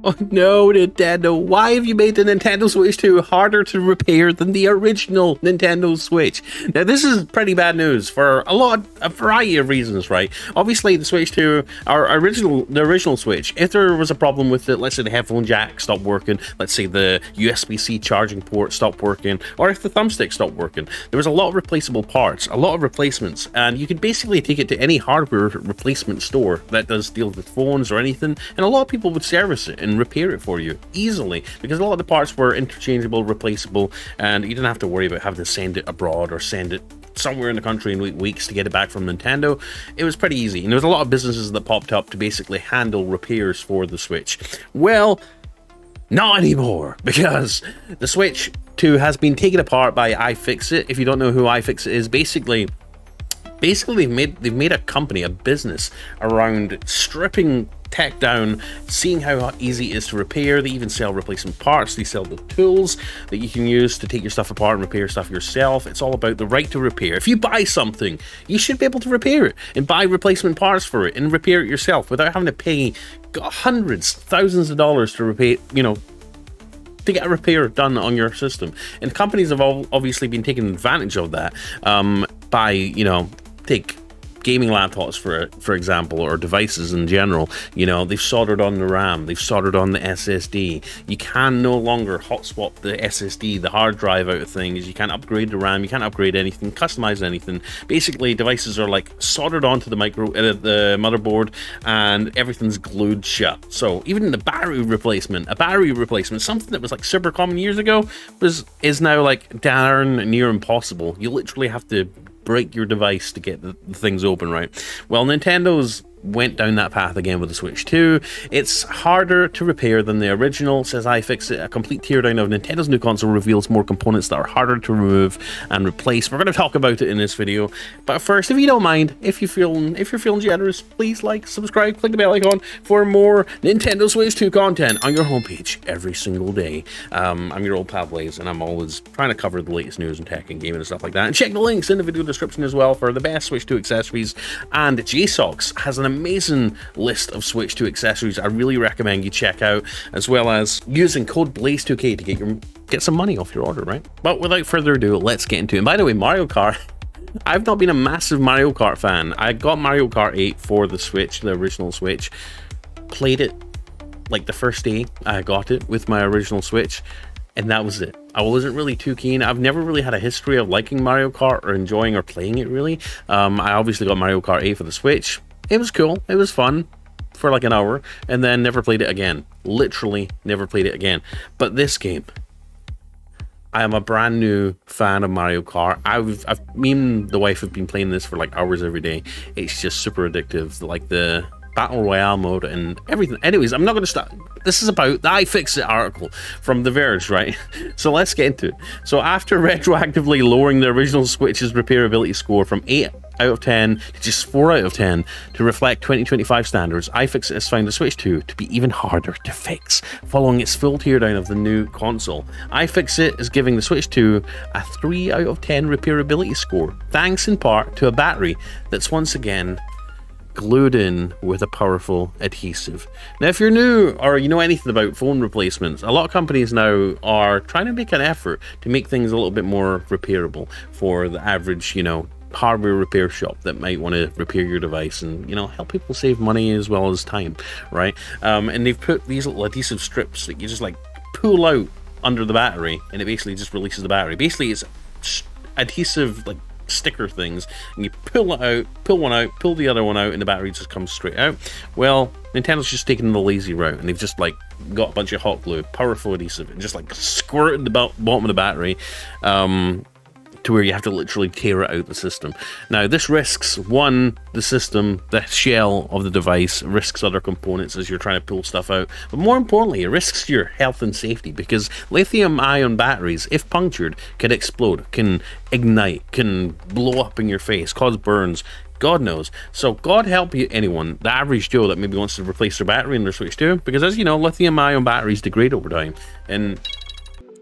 Oh no, Nintendo, why have you made the Nintendo Switch 2 harder to repair than the original Nintendo Switch? Now, this is pretty bad news for a variety of reasons, right? Obviously, the Switch 2, the original Switch, if there was a problem with it, let's say the headphone jack stopped working, let's say the USB-C charging port stopped working, or if the thumbstick stopped working, there was a lot of replaceable parts, a lot of replacements, and you could basically take it to any hardware replacement store that does deal with phones or anything, and a lot of people would service it and repair it for you easily, because a lot of the parts were interchangeable, replaceable, and you didn't have to worry about having to send it abroad or send it somewhere in the country and wait weeks to get it back from Nintendo. It was pretty easy, and there was a lot of businesses that popped up to basically handle repairs for the Switch. Well, not anymore, because the Switch 2 has been taken apart by iFixit. If you don't know who iFixit is, basically they've made a company, a business around stripping tech down, seeing how easy it is to repair. They even sell replacement parts. They sell the tools that you can use to take your stuff apart and repair stuff yourself. It's all about the right to repair. If you buy something, you should be able to repair it and buy replacement parts for it and repair it yourself without having to pay hundreds, thousands of dollars to repair, to get a repair done on your system. And companies have obviously been taking advantage of that by, take gaming laptops for example, or devices in general. They've soldered on the RAM, they've soldered on the SSD. You can no longer hot swap the SSD, the hard drive out of things. You can't upgrade the RAM, you can't upgrade anything, customize anything. Basically, devices are like soldered onto the motherboard, and everything's glued shut. So even a battery replacement, something that was like super common years ago, is now like darn near impossible. You literally have to break your device to get the things open, right? Well, Nintendo's went down that path again with the Switch 2. It's harder to repair than the original, says iFixit. A complete teardown of Nintendo's new console reveals more components that are harder to remove and replace. We're going to talk about it in this video, but first, if you don't mind, if you're feeling generous, please like, subscribe, click the bell icon for more Nintendo Switch 2 content on your homepage every single day. I'm your old pal Blaze, and I'm always trying to cover the latest news and tech and gaming and stuff like that. And check the links in the video description as well for the best Switch 2 accessories. And JSOX has an amazing list of Switch 2 accessories I really recommend you check out, as well as using code BLAZE2K to get some money off your order, right? But without further ado, let's get into it. And by the way, Mario Kart, I've not been a massive Mario Kart fan. I got Mario Kart 8 for the Switch, the original Switch, played it like the first day I got it with my original Switch, and that was it. I wasn't really too keen. I've never really had a history of liking Mario Kart or enjoying or playing it really. I obviously got Mario Kart 8 for the Switch. It was cool, it was fun for like an hour, and then never played it again. Literally never played it again. But this game, I am a brand new fan of Mario Kart. Me and the wife have been playing this for like hours every day. It's just super addictive, like the Battle Royale mode and everything. Anyways, I'm not going to stop. This is about the iFixit article from The Verge, right? So let's get into it. So after retroactively lowering the original Switch's repairability score from 8 out of 10 to just 4 out of 10 to reflect 2025 standards, iFixit has found the Switch 2 to be even harder to fix following its full teardown of the new console. iFixit is giving the Switch 2 a 3 out of 10 repairability score, thanks in part to a battery that's once again glued in with a powerful adhesive. Now, if you're new or you know anything about phone replacements, a lot of companies now are trying to make an effort to make things a little bit more repairable for the average, hardware repair shop that might want to repair your device and, help people save money as well as time, right? And they've put these little adhesive strips that you just like pull out under the battery, and it basically just releases the battery. Basically, it's adhesive like sticker things, and you pull one out, pull the other one out, and the battery just comes straight out. Well, Nintendo's just taken the lazy route, and they've just like got a bunch of hot glue, powerful adhesive, and just like squirted the bottom of the battery to where you have to literally tear it out the system. Now, this risks, one, the system, the shell of the device, risks other components as you're trying to pull stuff out, but more importantly, it risks your health and safety, because lithium-ion batteries, if punctured, can explode, can ignite, can blow up in your face, cause burns, God knows. So God help you, anyone, the average Joe that maybe wants to replace their battery in their Switch 2, because as you know, lithium-ion batteries degrade over time, and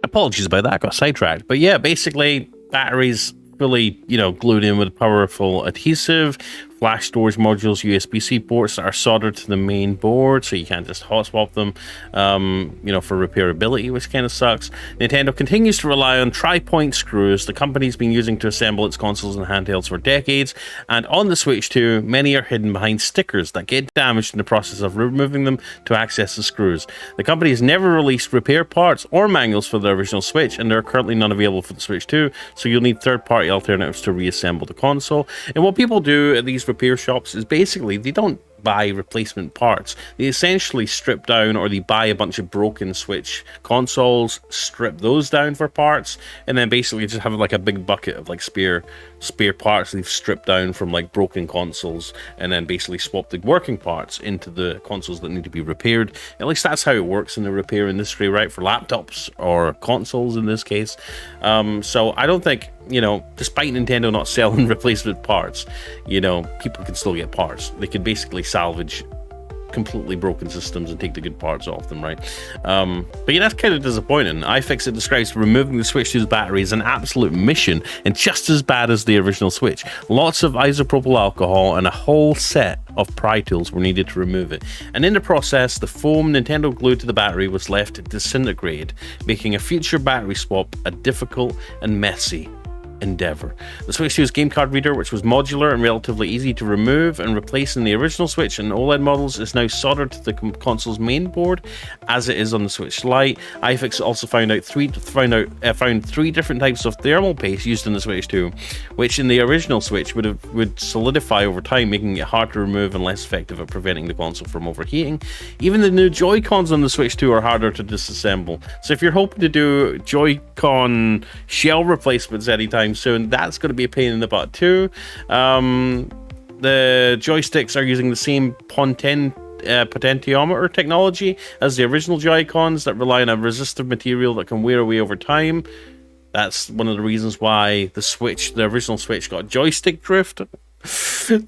apologies about that, I got sidetracked, but yeah, basically, batteries fully, glued in with powerful adhesive flash storage modules, USB-C ports that are soldered to the main board, so you can't just hot swap them, you know, for repairability, which kind of sucks. Nintendo continues to rely on tri-point screws the company's been using to assemble its consoles and handhelds for decades, and on the Switch 2, many are hidden behind stickers that get damaged in the process of removing them to access the screws. The company has never released repair parts or manuals for the original Switch, and there are currently none available for the Switch 2, so you'll need third-party alternatives to reassemble the console. And what people do at these repair shops is basically they don't buy replacement parts. They essentially strip down, or they buy a bunch of broken Switch consoles, strip those down for parts, and then basically just have like a big bucket of like spare parts they've stripped down from like broken consoles, and then basically swap the working parts into the consoles that need to be repaired. At least that's how it works in the repair industry, right? For laptops or consoles in this case. So I don't think, you know, despite Nintendo not selling replacement parts, you know, people can still get parts. They could basically salvage completely broken systems and take the good parts off them, right? But yeah, that's kind of disappointing. iFixit describes removing the Switch 2's battery as an absolute mission and just as bad as the original Switch. Lots of isopropyl alcohol and a whole set of pry tools were needed to remove it. And in the process, the foam Nintendo glued to the battery was left to disintegrate, making a future battery swap a difficult and messy endeavor. The Switch 2's game card reader, which was modular and relatively easy to remove and replace in the original Switch and OLED models, is now soldered to the console's main board, as it is on the Switch Lite. iFixit also found three different types of thermal paste used in the Switch 2, which in the original Switch would solidify over time, making it hard to remove and less effective at preventing the console from overheating. Even the new Joy-Cons on the Switch 2 are harder to disassemble. So if you're hoping to do Joy-Con shell replacements anytime soon, that's going to be a pain in the butt too. The joysticks are using the same potentiometer technology as the original Joy-Cons that rely on a resistive material that can wear away over time. That's one of the reasons why the original Switch got joystick drift.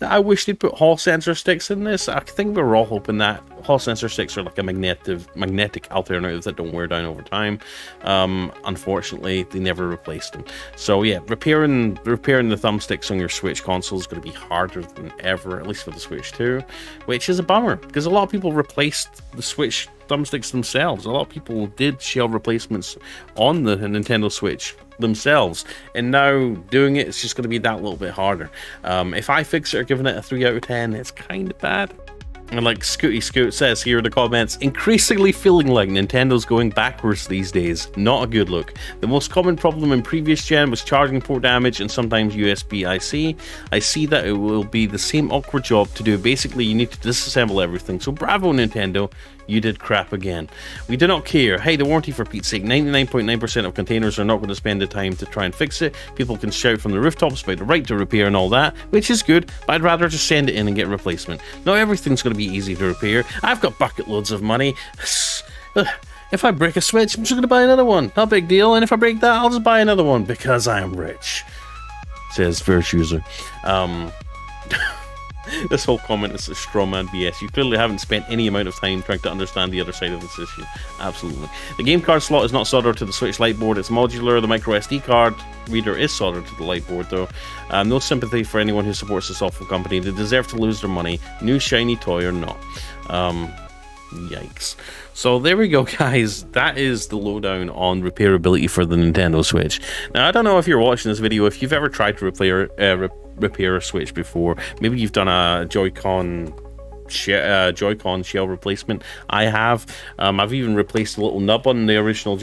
I wish they'd put Hall sensor sticks in this. I think we were all hoping that Hall sensor sticks are like a magnetic alternative that don't wear down over time. Unfortunately, they never replaced them. So yeah, repairing the thumbsticks on your Switch console is going to be harder than ever, at least for the Switch 2, which is a bummer because a lot of people replaced the Switch thumbsticks themselves. A lot of people did shell replacements on the Nintendo Switch themselves, and now doing it's just going to be that little bit harder. If iFixit are giving it a 3 out of 10, it's kind of bad. And like Scooty Scoot says here in the comments, increasingly feeling like Nintendo's going backwards these days. Not a good look. The most common problem in previous gen was charging port damage and sometimes USB IC. I see that it will be the same awkward job to do. Basically, you need to disassemble everything. So bravo, Nintendo. You did crap again. We do not care. Hey, the warranty, for Pete's sake. 99.9% of containers are not going to spend the time to try and fix it. People can shout from the rooftops about the right to repair and all that, which is good, but I'd rather just send it in and get a replacement. Not everything's going to be easy to repair. I've got bucket loads of money. If I break a Switch, I'm just going to buy another one. Not a big deal. And if I break that, I'll just buy another one because I am rich. Says First User. This whole comment is a straw man BS. You clearly haven't spent any amount of time trying to understand the other side of this issue. Absolutely. The game card slot is not soldered to the Switch Lite board. It's modular. The micro SD card reader is soldered to the Lite board though. No sympathy for anyone who supports this awful company. They deserve to lose their money, new shiny toy or not. Yikes. So there we go, guys. That is the lowdown on repairability for the Nintendo Switch. Now, I don't know if you're watching this video, if you've ever tried to repair a Switch before. Maybe you've done a Joy-Con shell replacement. I have. I've even replaced a little nub on the original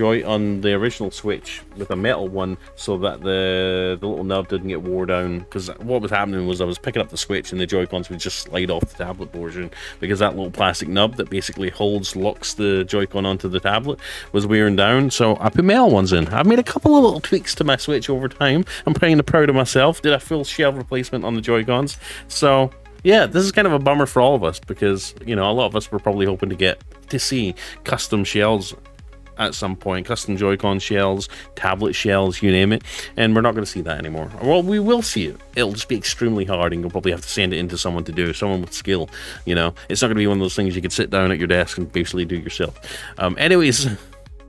Switch with a metal one, so that the little nub didn't get wore down. Because what was happening was I was picking up the Switch and the Joy-Cons would just slide off the tablet portion because that little plastic nub that basically locks the Joy-Con onto the tablet was wearing down. So I put metal ones in. I've made a couple of little tweaks to my Switch over time. I'm kind of proud of myself. Did a full shell replacement on the Joy-Cons. So yeah, this is kind of a bummer for all of us because, you know, a lot of us were probably hoping to see custom shells at some point, custom Joy-Con shells, tablet shells, you name it, and we're not going to see that anymore. Well, we will see it. It'll just be extremely hard, and you'll probably have to send it in to someone to do, someone with skill, you know. It's not going to be one of those things you could sit down at your desk and basically do yourself. Anyways,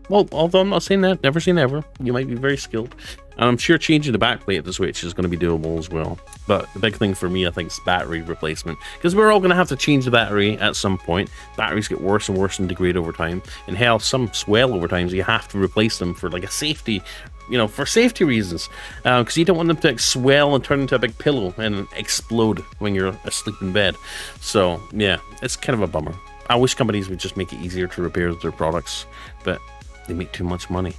Well, although I'm not saying that, never say never. You might be very skilled. And I'm sure changing the backplate of the Switch is going to be doable as well. But the big thing for me, I think, is battery replacement. Because we're all going to have to change the battery at some point. Batteries get worse and worse and degrade over time. And hell, some swell over time, so you have to replace them for like a safety, for safety reasons. Because you don't want them to swell and turn into a big pillow and explode when you're asleep in bed. So, yeah, it's kind of a bummer. I wish companies would just make it easier to repair their products. But they make too much money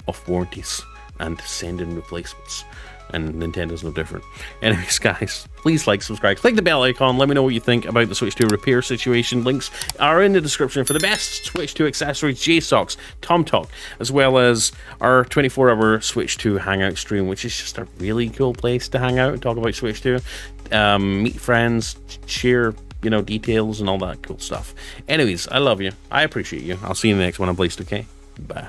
off warranties and send in replacements, and Nintendo's no different. Anyways, guys, please like, subscribe, click the bell icon, let me know what you think about the Switch 2 repair situation. Links are in the description for the best Switch 2 accessories, JSOCs, TomTalk, as well as our 24-hour Switch 2 hangout stream, which is just a really cool place to hang out and talk about Switch 2, meet friends, share details and all that cool stuff. Anyways, I love you, I appreciate you, I'll see you in the next one on Blazed. Okay, bye.